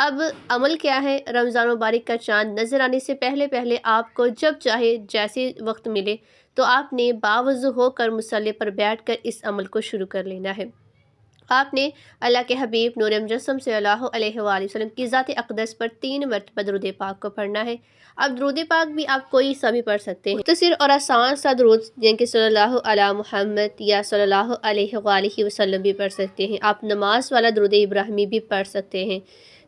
اب عمل کیا ہے؟ رمضان مبارک کا چاند نظر آنے سے پہلے آپ کو جب چاہے جیسے وقت ملے تو آپ نے باوضو ہو کر مصلی پر بیٹھ کر اس عمل کو شروع کر لینا ہے۔ آپ نے اللہ کے حبیب نور مجسم صلی اللہ علیہ وآلہ وسلم کی ذات اقدس پر 3 مرتبہ درود پاک کو پڑھنا ہے۔ اب درود پاک بھی آپ کوئی سا بھی پڑھ سکتے ہیں، مختصر اور آسان سا درود جن کہ صلی اللہ علی محمد یا صلی اللہ علیہ وآلہ وسلم بھی پڑھ سکتے ہیں۔ آپ نماز والا درود ابراہیمی بھی پڑھ سکتے ہیں۔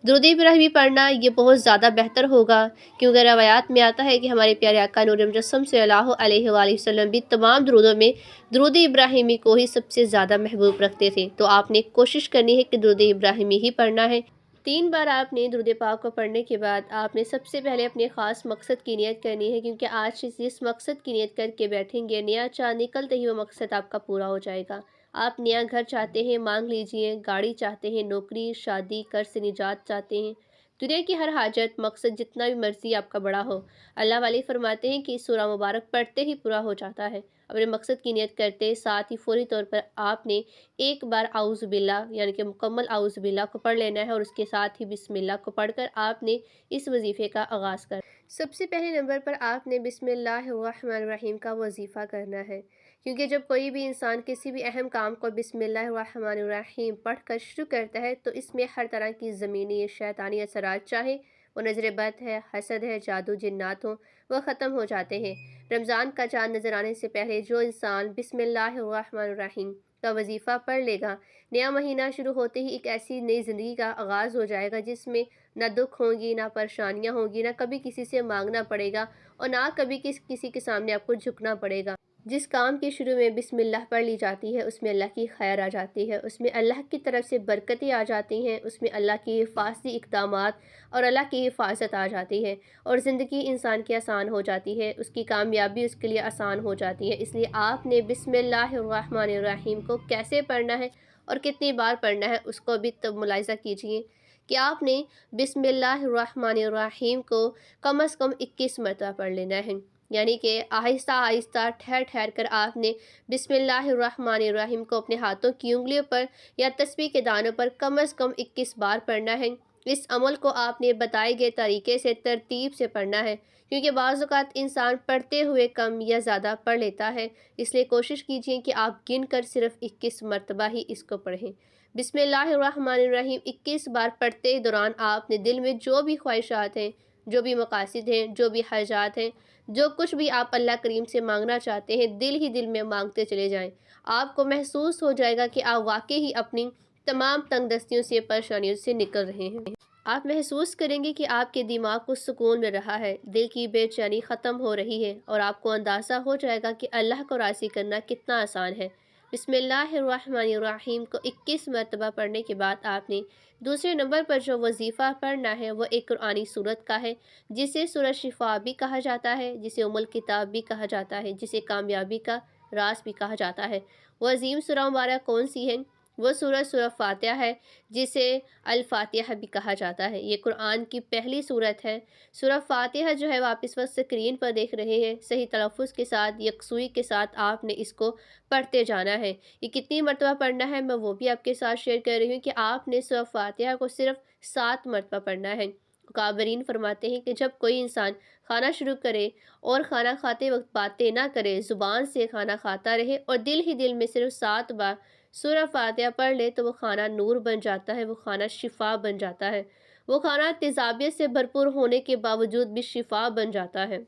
درود ابراہیمی پڑھنا یہ بہت زیادہ بہتر ہوگا، کیونکہ روایات میں آتا ہے کہ ہمارے پیارے آقا نور مجسم صلی اللہ علیہ وآلہ وسلم بھی تمام درودوں میں درود ابراہیمی کو ہی سب سے زیادہ محبوب رکھتے تھے، تو آپ نے کوشش کرنی ہے کہ درود ابراہیمی ہی پڑھنا ہے۔ 3 بار آپ نے درود پاک کو پڑھنے کے بعد آپ نے سب سے پہلے اپنے خاص مقصد کی نیت کرنی ہے، کیونکہ آج جس مقصد کی نیت کر کے بیٹھیں گے نیا چاند نکلتے ہی وہ مقصد آپ کا پورا ہو جائے گا۔ آپ نیا گھر چاہتے ہیں مانگ لیجئے، گاڑی چاہتے ہیں، نوکری، شادی، قرض سے نجات چاہتے ہیں، دنیا کی ہر حاجت، مقصد جتنا بھی مرضی آپ کا بڑا ہو، اللہ والے فرماتے ہیں کہ سورہ مبارک پڑھتے ہی پورا ہو جاتا ہے۔ اپنے مقصد کی نیت کرتے ساتھ ہی فوری طور پر آپ نے ایک بار اعوذ باللہ یعنی کہ مکمل اعوذ باللہ کو پڑھ لینا ہے، اور اس کے ساتھ ہی بسم اللہ کو پڑھ کر آپ نے اس وظیفے کا آغاز کرنا ہے۔ سب سے پہلے نمبر پر آپ نے بسم اللہ الرحمن الرحیم کا وظیفہ کرنا ہے، کیونکہ جب کوئی بھی انسان کسی بھی اہم کام کو بسم اللہ الرحمن الرحیم پڑھ کر شروع کرتا ہے تو اس میں ہر طرح کی زمینی شیطانی اثرات، چاہے وہ نظر بد ہے، حسد ہے، جادو جنات ہوں، وہ ختم ہو جاتے ہیں۔ رمضان کا چاند نظر آنے سے پہلے جو انسان بسم اللہ الرحمن الرحیم کا وظیفہ پڑھ لے گا، نیا مہینہ شروع ہوتے ہی ایک ایسی نئی زندگی کا آغاز ہو جائے گا جس میں نہ دکھ ہوں گی، نہ پریشانیاں ہوں گی، نہ کبھی کسی سے مانگنا پڑے گا، اور نہ کبھی کسی کے سامنے آپ کو جھکنا پڑے گا۔ جس کام کے شروع میں بسم اللہ پڑھ لی جاتی ہے اس میں اللہ کی خیر آ جاتی ہے، اس میں اللہ کی طرف سے برکتیں آ جاتی ہیں، اس میں اللہ کی حفاظتی اقدامات اور اللہ کی حفاظت آ جاتی ہے، اور زندگی انسان کی آسان ہو جاتی ہے، اس کی کامیابی اس کے لیے آسان ہو جاتی ہے۔ اس لیے آپ نے بسم اللہ الرحمن الرحیم کو کیسے پڑھنا ہے اور کتنی بار پڑھنا ہے اس کو بھی تب ملاحظہ کیجئے کہ آپ نے بسم اللہ الرحمن الرحیم کو کم از کم 21 مرتبہ پڑھ لینا ہے، یعنی کہ آہستہ آہستہ ٹھہر کر آپ نے بسم اللہ الرحمن الرحیم کو اپنے ہاتھوں کی انگلیوں پر یا تسبیح کے دانوں پر کم از کم 21 بار پڑھنا ہے۔ اس عمل کو آپ نے بتائے گئے طریقے سے ترتیب سے پڑھنا ہے، کیونکہ بعض اوقات انسان پڑھتے ہوئے کم یا زیادہ پڑھ لیتا ہے، اس لیے کوشش کیجئے کہ آپ گن کر صرف 21 مرتبہ ہی اس کو پڑھیں۔ بسم اللہ الرحمن الرحیم 21 بار پڑھتے دوران آپ نے دل میں جو بھی خواہشات ہیں، جو بھی مقاصد ہیں، جو بھی حاجات ہیں، جو کچھ بھی آپ اللہ کریم سے مانگنا چاہتے ہیں، دل ہی دل میں مانگتے چلے جائیں۔ آپ کو محسوس ہو جائے گا کہ آپ واقعی ہی اپنی تمام تنگ دستیوں سے، پریشانیوں سے نکل رہے ہیں۔ آپ محسوس کریں گے کہ آپ کے دماغ کو سکون مل رہا ہے، دل کی بے چینی ختم ہو رہی ہے، اور آپ کو اندازہ ہو جائے گا کہ اللہ کو راضی کرنا کتنا آسان ہے۔ بسم اللہ الرحمن الرحیم کو 21 مرتبہ پڑھنے کے بعد آپ نے دوسرے نمبر پر جو وظیفہ پڑھنا ہے وہ ایک قرآنی سورت کا ہے، جسے سورہ شفا بھی کہا جاتا ہے، جسے ام الکتاب بھی کہا جاتا ہے، جسے کامیابی کا راز بھی کہا جاتا ہے۔ وہ عظیم سورہ مبارک کون سی ہے؟ وہ سورہ فاتحہ ہے، جسے الفاتحہ بھی کہا جاتا ہے۔ یہ قرآن کی پہلی سورت ہے۔ سورہ فاتحہ جو ہے وہ آپ اس وقت اسکرین پر دیکھ رہے ہیں، صحیح تلفظ کے ساتھ، یکسوئی کے ساتھ آپ نے اس کو پڑھتے جانا ہے۔ یہ کتنی مرتبہ پڑھنا ہے میں وہ بھی آپ کے ساتھ شیئر کر رہی ہوں کہ آپ نے سورہ فاتحہ کو صرف 7 مرتبہ پڑھنا ہے۔ کابرین فرماتے ہیں کہ جب کوئی انسان کھانا شروع کرے اور کھانا کھاتے وقت باتیں نہ کرے، زبان سے کھانا کھاتا رہے اور دل ہی دل میں صرف 7 بار سورہ فاتحہ پڑھ لے تو وہ کھانا نور بن جاتا ہے، وہ کھانا شفا بن جاتا ہے، وہ کھانا تیزابیت سے بھرپور ہونے کے باوجود بھی شفا بن جاتا ہے۔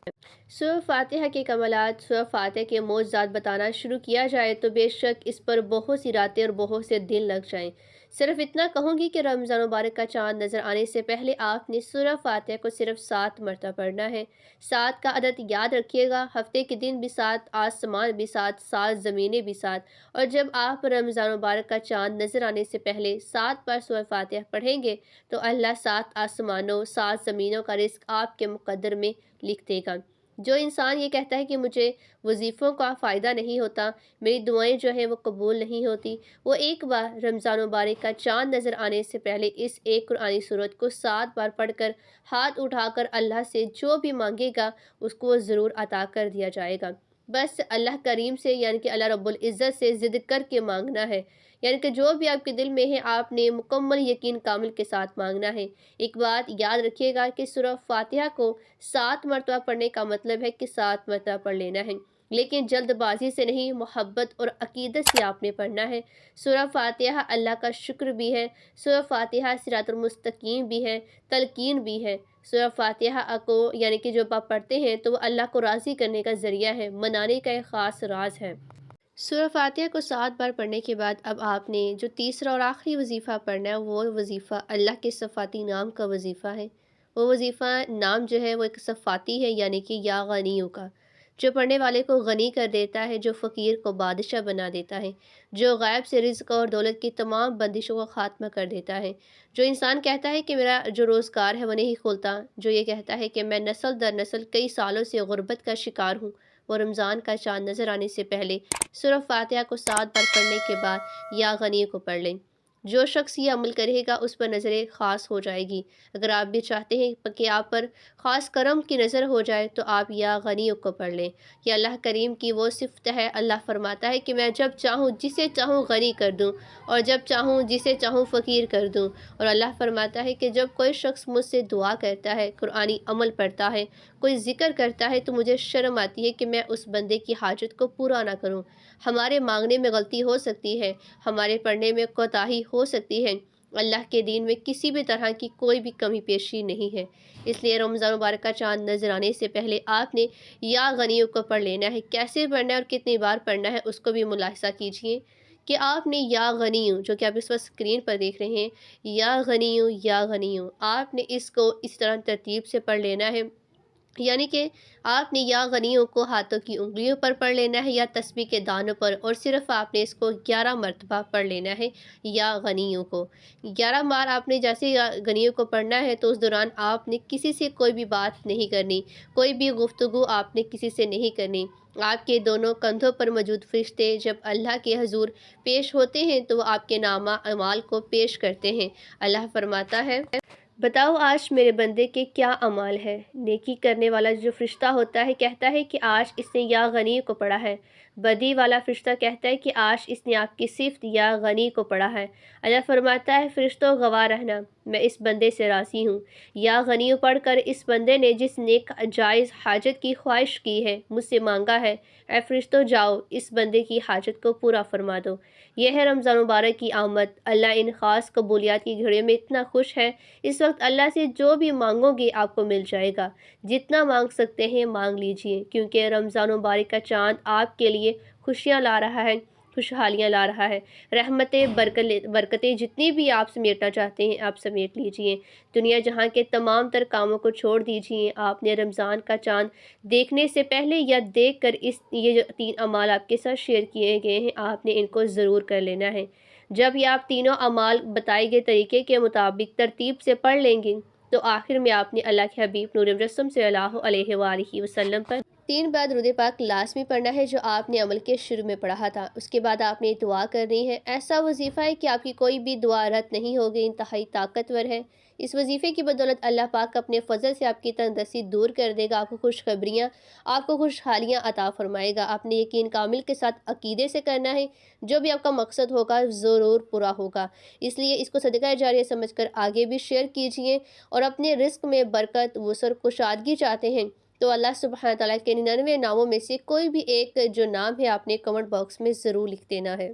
سورہ فاتحہ کے کمالات، سورہ فاتحہ کے معجزات بتانا شروع کیا جائے تو بے شک اس پر بہت سی راتیں اور بہت سے دن لگ جائیں۔ صرف اتنا کہوں گی کہ رمضان مبارک کا چاند نظر آنے سے پہلے آپ نے سورہ فاتحہ کو صرف 7 مرتبہ پڑھنا ہے۔ 7 کا عدد یاد رکھیے گا، ہفتے کے دن بھی 7، آسمان بھی 7، 7 زمینیں بھی 7، اور جب آپ رمضان مبارک کا چاند نظر آنے سے پہلے 7 بار سورہ فاتحہ پڑھیں گے تو اللہ 7 آسمانوں، 7 زمینوں کا رزق آپ کے مقدر میں لکھ دے گا۔ جو انسان یہ کہتا ہے کہ مجھے وظیفوں کا فائدہ نہیں ہوتا، میری دعائیں جو ہیں وہ قبول نہیں ہوتی، وہ ایک بار رمضان مبارک کا چاند نظر آنے سے پہلے اس ایک قرآنی سورت کو 7 بار پڑھ کر ہاتھ اٹھا کر اللہ سے جو بھی مانگے گا اس کو ضرور عطا کر دیا جائے گا۔ بس اللہ کریم سے یعنی کہ اللہ رب العزت سے ضد کر کے مانگنا ہے، یعنی کہ جو بھی آپ کے دل میں ہے آپ نے مکمل یقین کامل کے ساتھ مانگنا ہے۔ ایک بات یاد رکھیے گا کہ سورہ فاتحہ کو 7 مرتبہ پڑھنے کا مطلب ہے کہ 7 مرتبہ پڑھ لینا ہے، لیکن جلد بازی سے نہیں، محبت اور عقیدت سے آپ نے پڑھنا ہے۔ سورہ فاتحہ اللہ کا شکر بھی ہے، سورہ فاتحہ صراط المستقیم بھی ہے، تلقین بھی ہے۔ سورہ فاتحہ کو یعنی کہ جب آپ پڑھتے ہیں تو وہ اللہ کو راضی کرنے کا ذریعہ ہے، منانے کا ایک خاص راز ہے۔ سورہ فاتحہ کو 7 بار پڑھنے کے بعد اب آپ نے جو تیسرا اور آخری وظیفہ پڑھنا ہے وہ وظیفہ اللہ کے صفاتی نام کا وظیفہ ہے۔ وہ وظیفہ نام جو ہے وہ ایک صفاتی ہے، یعنی کہ یا غنیوں کا، جو پڑھنے والے کو غنی کر دیتا ہے، جو فقیر کو بادشاہ بنا دیتا ہے، جو غیب سے رزق اور دولت کی تمام بندشوں کا خاتمہ کر دیتا ہے، جو انسان کہتا ہے کہ میرا جو روزگار ہے وہ نہیں کھولتا، جو یہ کہتا ہے کہ میں نسل در نسل کئی سالوں سے غربت کا شکار ہوں، وہ رمضان کا چاند نظر آنے سے پہلے سورہ فاتحہ کو 7 بار پڑھنے کے بعد یا غنی کو پڑھ لیں۔ جو شخص یہ عمل کرے گا اس پر نظر خاص ہو جائے گی۔ اگر آپ بھی چاہتے ہیں کہ آپ پر خاص کرم کی نظر ہو جائے تو آپ یا غنی کو پڑھ لیں۔ یہ اللہ کریم کی وہ صفت ہے۔ اللہ فرماتا ہے کہ میں جب چاہوں جسے چاہوں غنی کر دوں اور جب چاہوں جسے چاہوں فقیر کر دوں۔ اور اللہ فرماتا ہے کہ جب کوئی شخص مجھ سے دعا کرتا ہے، قرآنی عمل پڑھتا ہے، کوئی ذکر کرتا ہے تو مجھے شرم آتی ہے کہ میں اس بندے کی حاجت کو پورا نہ کروں۔ ہمارے مانگنے میں غلطی ہو سکتی ہے، ہمارے پڑھنے میں کوتاہی ہو سکتی ہے، اللہ کے دین میں کسی بھی طرح کی کوئی بھی کمی پیشی نہیں ہے۔ اس لیے رمضان مبارک کا چاند نظر آنے سے پہلے آپ نے یا غنیوں کو پڑھ لینا ہے۔ کیسے پڑھنا ہے اور کتنی بار پڑھنا ہے اس کو بھی ملاحظہ کیجئے کہ آپ نے یا غنیوں، جو کہ آپ اس وقت اسکرین پر دیکھ رہے ہیں، یا غنیوں، آپ نے اس کو اس طرح ترتیب سے پڑھ لینا ہے، یعنی کہ آپ نے یا غنیوں کو ہاتھوں کی انگلیوں پر پڑھ لینا ہے یا تسبیح کے دانوں پر، اور صرف آپ نے اس کو 11 مرتبہ پڑھ لینا ہے یا غنیوں کو۔ 11 بار آپ نے جیسے یا غنیوں کو پڑھنا ہے تو اس دوران آپ نے کسی سے کوئی بھی بات نہیں کرنی، کوئی بھی گفتگو آپ نے کسی سے نہیں کرنی۔ آپ کے دونوں کندھوں پر موجود فرشتے جب اللہ کے حضور پیش ہوتے ہیں تو وہ آپ کے نامہ اعمال کو پیش کرتے ہیں۔ اللہ فرماتا ہے، بتاؤ آج میرے بندے کے کیا اعمال ہے۔ نیکی کرنے والا جو فرشتہ ہوتا ہے کہتا ہے کہ آج اس نے یا غنی کو پڑھا ہے۔ بدی والا فرشتہ کہتا ہے کہ آج اس نے آپ کی صفت یا غنی کو پڑھا ہے۔ اللہ فرماتا ہے، فرشتوں گواہ رہنا، میں اس بندے سے راضی ہوں۔ یا غنی پڑھ کر اس بندے نے جس نیک جائز حاجت کی خواہش کی ہے، مجھ سے مانگا ہے، اے فرشتوں جاؤ اس بندے کی حاجت کو پورا فرما دو۔ یہ ہے رمضان مبارک کی آمد۔ اللہ ان خاص قبولیات کی گھڑیوں میں اتنا خوش ہے، اس وقت اللہ سے جو بھی مانگو گے آپ کو مل جائے گا۔ جتنا مانگ سکتے ہیں مانگ لیجئے، کیونکہ رمضان مبارک کا چاند آپ کے لیے خوشیاں لا رہا ہے، خوشحالیاں لا رہا ہے، رحمتیں، برکتیں جتنی بھی آپ سمیٹنا چاہتے ہیں آپ سمیٹ لیجئے۔ دنیا جہاں کے تمام تر کاموں کو چھوڑ دیجئے۔ آپ نے رمضان کا چاند دیکھنے سے پہلے یا دیکھ کر یہ جو 3 اعمال آپ کے ساتھ شیئر کیے گئے ہیں آپ نے ان کو ضرور کر لینا ہے۔ جب یہ آپ تینوں اعمال بتائے گئے طریقے کے مطابق ترتیب سے پڑھ لیں گے تو آخر میں آپ نے اللہ کے حبیب نور مجسم صلی اللہ علیہ وآلہ وسلم پر 3 بار درود پاک لازمی پڑھنا ہے جو آپ نے عمل کے شروع میں پڑھا تھا۔ اس کے بعد آپ نے دعا کرنی ہے۔ ایسا وظیفہ ہے کہ آپ کی کوئی بھی دعا رد نہیں ہوگی، انتہائی طاقتور ہے۔ اس وظیفے کی بدولت اللہ پاک اپنے فضل سے آپ کی تنگدستی دور کر دے گا، آپ کو خوشخبریاں، آپ کو خوشحالیاں عطا فرمائے گا۔ آپ نے یقین کامل کے ساتھ عقیدے سے کرنا ہے، جو بھی آپ کا مقصد ہوگا ضرور پورا ہوگا۔ اس لیے اس کو صدقہ جاریہ سمجھ کر آگے بھی شیئر کیجئے، اور اپنے رزق میں برکت، وسعت، کشادگی چاہتے ہیں تو اللہ سبحانہ تعالیٰ کے 99 ناموں میں سے کوئی بھی ایک جو نام ہے آپ نے کمنٹ باکس میں ضرور لکھ دینا ہے۔